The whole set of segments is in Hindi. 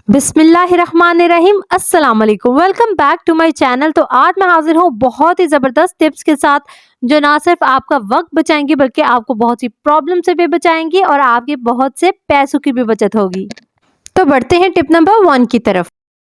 बिस्मिल्लाहिर्रहमानिर्रहीम। अस्सलाम वालेकुम। Welcome back to my channel. तो आज मैं हाजिर हूँ बहुत ही ज़बरदस्त टिप्स के साथ, जो ना सिर्फ आपका वक्त बचाएंगी बल्कि आपको बहुत सी प्रॉब्लम से भी बचाएंगी और आपके बहुत से पैसों की भी बचत होगी। तो बढ़ते हैं टिप नंबर 1 की तरफ।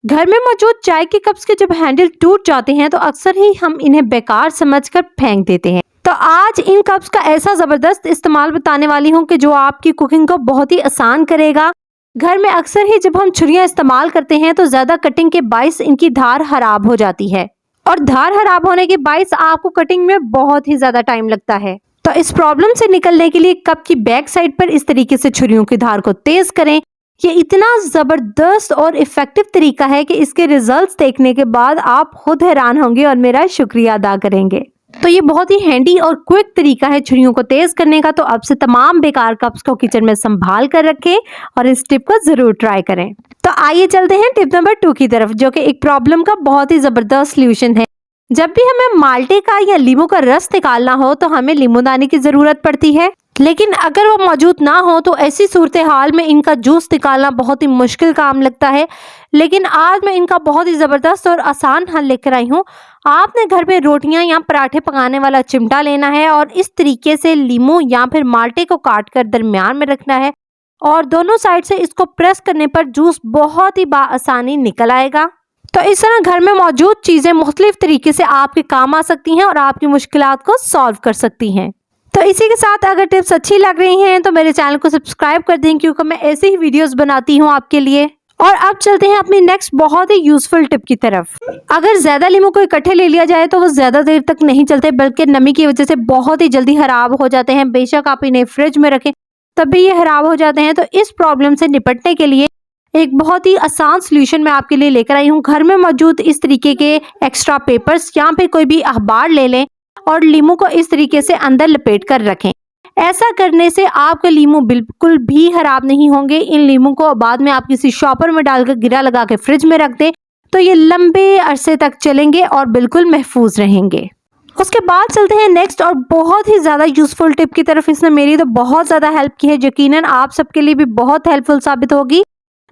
घर में मौजूद चाय के कप्स के जब हैंडल टूट जाते हैं तो अक्सर ही हम इन्हें बेकार समझकर फेंक देते हैं। तो आज इन कप्स का ऐसा ज़बरदस्त इस्तेमाल बताने वाली हूँ कि जो आपकी कुकिंग को बहुत ही आसान करेगा। घर में अक्सर ही जब हम छुरियां इस्तेमाल करते हैं तो ज़्यादा कटिंग के बाइस इनकी धार खराब हो जाती है और धार खराब होने के बाइस आपको कटिंग में बहुत ही ज़्यादा टाइम लगता है। तो इस प्रॉब्लम से निकलने के लिए कप की बैक साइड पर इस तरीके से छुरियों की धार को तेज करें। ये इतना ज़बरदस्त और इफ़ेक्टिव तरीका है कि इसके रिजल्ट्स देखने के बाद आप खुद हैरान होंगे और मेरा शुक्रिया अदा करेंगे। तो ये बहुत ही हैंडी और क्विक तरीका है छुरियों को तेज करने का। तो अब से तमाम बेकार कप्स को किचन में संभाल कर रखें और इस टिप को जरूर ट्राई करें। तो आइए चलते हैं टिप नंबर 2 की तरफ, जो कि एक प्रॉब्लम का बहुत ही जबरदस्त सॉल्यूशन है। जब भी हमें माल्टे का या लींबू का रस निकालना हो तो हमें नींबूदानी की जरूरत पड़ती है, लेकिन अगर वो मौजूद ना हो तो ऐसी सूरत हाल में इनका जूस निकालना बहुत ही मुश्किल काम लगता है। लेकिन आज मैं इनका बहुत ही ज़बरदस्त और आसान हल लेकर आई हूँ। आपने घर में रोटियां या पराठे पकाने वाला चिमटा लेना है और इस तरीके से लीमू या फिर माल्टे को काट कर दरमियान में रखना है और दोनों साइड से इसको प्रेस करने पर जूस बहुत ही आसानी निकल आएगा। तो इस तरह घर में मौजूद चीज़ें मुख्तलिफ तरीके से आपके काम आ सकती हैं और आपकी मुश्किलात को सॉल्व कर सकती हैं। तो इसी के साथ अगर टिप्स अच्छी लग रही हैं तो मेरे चैनल को सब्सक्राइब कर दें, क्योंकि मैं ऐसे ही वीडियोस बनाती हूँ आपके लिए। और अब चलते हैं अपनी नेक्स्ट बहुत ही यूजफुल टिप की तरफ। अगर ज्यादा लीमू को इकट्ठे ले लिया जाए तो वो ज्यादा देर तक नहीं चलते, बल्कि नमी की वजह से बहुत ही जल्दी खराब हो जाते हैं। बेशक आप इन्हें फ्रिज में रखें तब भी ये खराब हो जाते हैं। तो इस प्रॉब्लम से निपटने के लिए एक बहुत ही आसान सोल्यूशन मैं आपके लिए लेकर आई हूँ। घर में मौजूद इस तरीके के एक्स्ट्रा पेपर्स या फिर कोई भी अखबार ले लें और लीमू को इस तरीके से अंदर लपेट कर रखें। ऐसा करने से आपके लीमू बिल्कुल भी खराब नहीं होंगे। इन लीमू को बाद में आप किसी शॉपर में डालकर गिरा लगा के फ्रिज में रख दें तो ये लंबे अरसे तक चलेंगे और बिल्कुल महफूज रहेंगे। उसके बाद चलते हैं नेक्स्ट और बहुत ही ज़्यादा यूजफुल टिप की तरफ। इसने मेरी तो बहुत ज़्यादा हेल्प की है, यकीनन आप सबके लिए भी बहुत हेल्पफुल साबित होगी।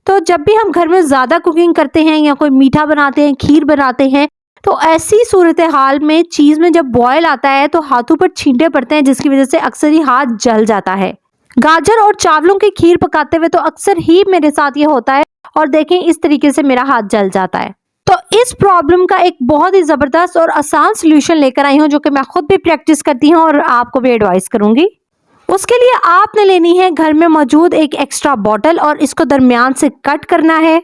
तो जब भी हम घर में ज़्यादा कुकिंग करते हैं या कोई मीठा बनाते हैं, खीर बनाते हैं, तो ऐसी सूरत हाल में चीज़ में जब बॉयल आता है तो हाथों पर छींटे पड़ते हैं, जिसकी वजह से अक्सर ही हाथ जल जाता है। गाजर और चावलों की खीर पकाते हुए तो अक्सर ही मेरे साथ ये होता है और देखें इस तरीके से मेरा हाथ जल जाता है। तो इस प्रॉब्लम का एक बहुत ही ज़बरदस्त और आसान सोल्यूशन लेकर आई हूँ, जो कि मैं खुद भी प्रैक्टिस करती हूँ और आपको भी एडवाइस करूँगी। उसके लिए आपने लेनी है घर में मौजूद एक एक्स्ट्रा बॉटल और इसको दरमियान से कट करना है।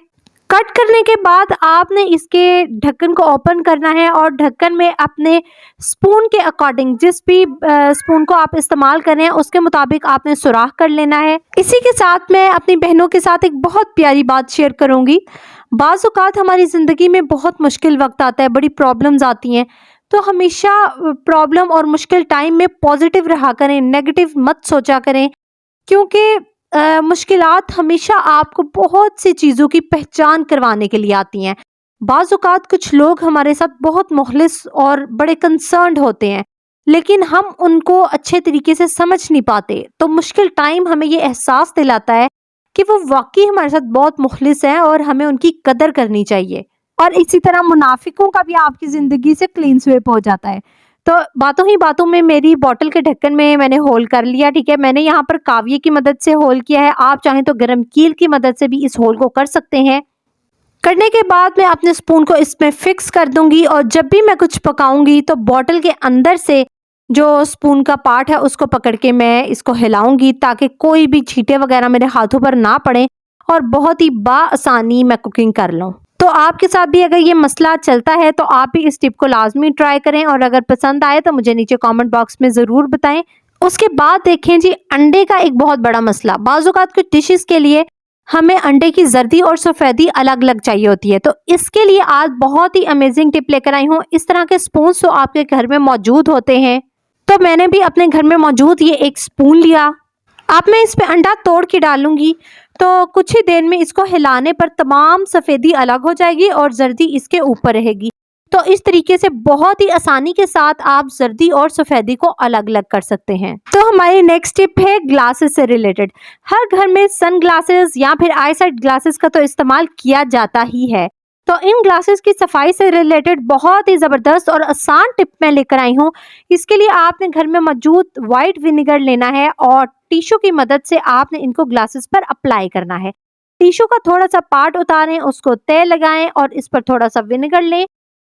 कट करने के बाद आपने इसके ढक्कन को ओपन करना है और ढक्कन में अपने स्पून के अकॉर्डिंग, जिस भी स्पून को आप इस्तेमाल कर रहे हैं उसके मुताबिक आपने सुराख कर लेना है। इसी के साथ मैं अपनी बहनों के साथ एक बहुत प्यारी बात शेयर करूंगी। बाज़ औक़ात हमारी ज़िंदगी में बहुत मुश्किल वक्त आता है, बड़ी प्रॉब्लम्स आती हैं, तो हमेशा प्रॉब्लम और मुश्किल टाइम में पॉजिटिव रहा करें, नेगेटिव मत सोचा करें, क्योंकि मुश्किलात हमेशा आपको बहुत सी चीज़ों की पहचान करवाने के लिए आती हैं। बाज़ औक़ात कुछ लोग हमारे साथ बहुत मुखलिस और बड़े कंसर्न्ड होते हैं, लेकिन हम उनको अच्छे तरीके से समझ नहीं पाते। तो मुश्किल टाइम हमें ये एहसास दिलाता है कि वो वाकई हमारे साथ बहुत मुखलिस हैं और हमें उनकी कदर करनी चाहिए। और इसी तरह मुनाफिकों का भी आपकी ज़िंदगी से क्लीन स्वीप हो जाता है। तो बातों ही बातों में मेरी बॉटल के ढक्कन में मैंने होल कर लिया, ठीक है। मैंने यहाँ पर काविये की मदद से होल किया है, आप चाहें तो गरम कील की मदद से भी इस होल को कर सकते हैं। करने के बाद मैं अपने स्पून को इसमें फिक्स कर दूंगी और जब भी मैं कुछ पकाऊंगी तो बॉटल के अंदर से जो स्पून का पार्ट है उसको पकड़ के मैं इसको हिलाऊंगी, ताकि कोई भी छींटे वगैरह मेरे हाथों पर ना पड़े और बहुत ही आसानी मैं कुकिंग कर लूँ। तो आपके साथ भी अगर ये मसला चलता है तो आप भी इस टिप को लाजमी ट्राई करें और अगर पसंद आए तो मुझे नीचे कमेंट बॉक्स में ज़रूर बताएं। उसके बाद देखें जी, अंडे का एक बहुत बड़ा मसला। बाज़ औक़ात कुछ डिशेस के लिए हमें अंडे की जर्दी और सफ़ेदी अलग अलग चाहिए होती है, तो इसके लिए आज बहुत ही अमेजिंग टिप लेकर आई हूँ। इस तरह के स्पून तो आपके घर में मौजूद होते हैं, तो मैंने भी अपने घर में मौजूद ये एक स्पून लिया। अब मैं इस पे अंडा तोड़ के डालूंगी, तो कुछ ही देर में इसको हिलाने पर तमाम सफ़ेदी अलग हो जाएगी और जर्दी इसके ऊपर रहेगी। तो इस तरीके से बहुत ही आसानी के साथ आप जर्दी और सफ़ेदी को अलग अलग कर सकते हैं। तो हमारी नेक्स्ट टिप है ग्लासेस से रिलेटेड। हर घर में सन ग्लासेस या फिर आई साइट ग्लासेस का तो इस्तेमाल किया जाता ही है। तो इन ग्लासेस की सफाई से रिलेटेड बहुत ही ज़बरदस्त और आसान टिप मैं लेकर आई हूँ। इसके लिए आपने घर में मौजूद वाइट विनेगर लेना है और टिश्यू की मदद से आपने इनको ग्लासेस पर अप्लाई करना है। टिश्यू का थोड़ा सा पार्ट उतारें, उसको तय लगाएं और इस पर थोड़ा सा विनेगर लें।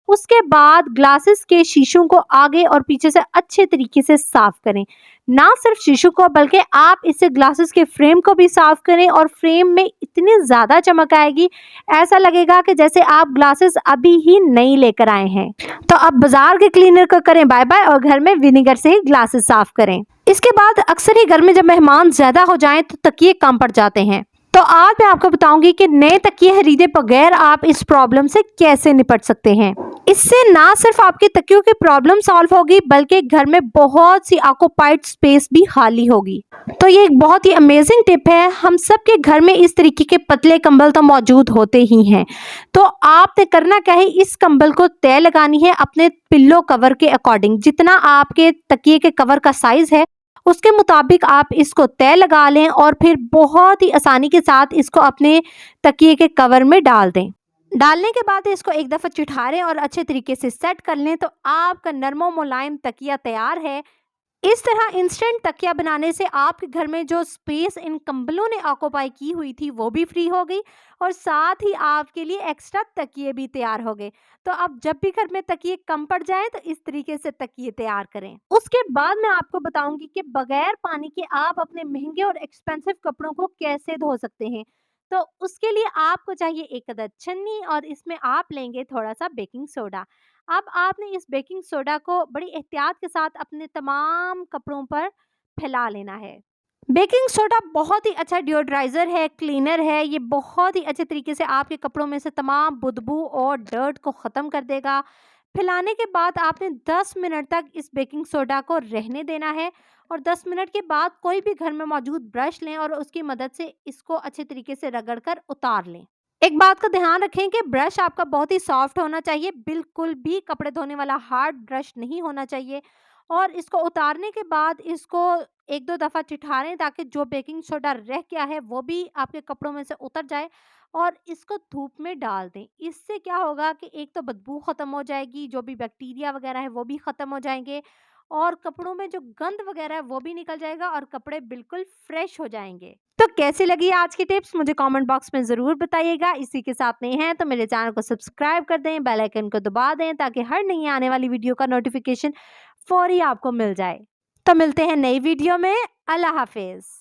उसके बाद ग्लासेस के शीशों को आगे और पीछे से अच्छे तरीके से साफ करें। ना सिर्फ शीशों को बल्कि आप इससे ग्लासेस के फ्रेम को भी साफ करें और फ्रेम में इतनी ज़्यादा चमक आएगी, ऐसा लगेगा कि जैसे आप ग्लासेस अभी ही नई लेकर आए हैं। तो अब बाजार के क्लीनर को करें बाय बाय और घर में विनेगर से ही ग्लासेस साफ करें। इसके बाद अक्सर ही घर में जब मेहमान ज़्यादा हो जाएं तो तकिए कम पड़ जाते हैं। तो आज मैं आपको बताऊंगी कि नए तकिए खरीदे बगैर आप इस प्रॉब्लम से कैसे निपट सकते हैं। इससे ना सिर्फ आपके तकियों की प्रॉब्लम सॉल्व होगी बल्कि घर में बहुत सी ऑक्युपाइड स्पेस भी खाली होगी। तो ये एक बहुत ही अमेजिंग टिप है। हम सब के घर में इस तरीके के पतले कंबल तो मौजूद होते ही हैं। तो आपने करना क्या है, इस कंबल को तय लगानी है अपने पिल्लो कवर के अकॉर्डिंग। जितना आपके तकिए के कवर का साइज है उसके मुताबिक आप इसको तय लगा लें और फिर बहुत ही आसानी के साथ इसको अपने तकिए के कवर में डाल दें। डालने के बाद इसको एक दफ़ा चिढ़ाएं और अच्छे तरीके से सेट कर लें तो आपका नरमो मुलायम तकिया तैयार है। इस तरह इंस्टेंट तकिया बनाने से आपके घर में जो स्पेस इन कंबलों ने ऑक्युपाई की हुई थी वो भी फ्री हो गई और साथ ही आपके लिए एक्स्ट्रा तकिए भी तैयार हो गए। तो अब जब भी घर में तकिए कम पड़ जाएं तो इस तरीके से तकिए तैयार करें। उसके बाद मैं आपको बताऊंगी कि बगैर पानी के आप अपने महंगे और एक्सपेंसिव कपड़ों को कैसे धो सकते हैं। तो उसके लिए आपको चाहिए एक अदद छन्नी और इसमें आप लेंगे थोड़ा सा बेकिंग सोडा। अब आपने इस बेकिंग सोडा को बड़ी एहतियात के साथ अपने तमाम कपड़ों पर फैला लेना है। बेकिंग सोडा बहुत ही अच्छा डिओड्राइज़र है, क्लीनर है। ये बहुत ही अच्छे तरीके से आपके कपड़ों में से तमाम बदबू और डर्ट को ख़त्म कर देगा। फैलाने के बाद आपने 10 मिनट तक इस बेकिंग सोडा को रहने देना है और 10 मिनट के बाद कोई भी घर में मौजूद ब्रश लें और उसकी मदद से इसको अच्छे तरीके से रगड़कर उतार लें। एक बात का ध्यान रखें कि ब्रश आपका बहुत ही सॉफ्ट होना चाहिए, बिल्कुल भी कपड़े धोने वाला हार्ड ब्रश नहीं होना चाहिए। और इसको उतारने के बाद इसको एक दो दफ़ा चिढ़ाएं ताकि जो बेकिंग सोडा रह गया है वो भी आपके कपड़ों में से उतर जाए और इसको धूप में डाल दें। इससे क्या होगा कि एक तो बदबू ख़त्म हो जाएगी, जो भी बैक्टीरिया वगैरह है वो भी ख़त्म हो जाएंगे और कपड़ों में जो गंद वगैरह है वो भी निकल जाएगा और कपड़े बिल्कुल फ्रेश हो जाएंगे। तो कैसी लगी आज की टिप्स मुझे कमेंट बॉक्स में ज़रूर बताइएगा। इसी के साथ नहीं है तो मेरे चैनल को सब्सक्राइब कर दें, बेल आइकन को दबा दें ताकि हर नई आने वाली वीडियो का नोटिफिकेशन फौरी आपको मिल जाए। तो मिलते हैं नई वीडियो में। अल्लाह हाफिज़।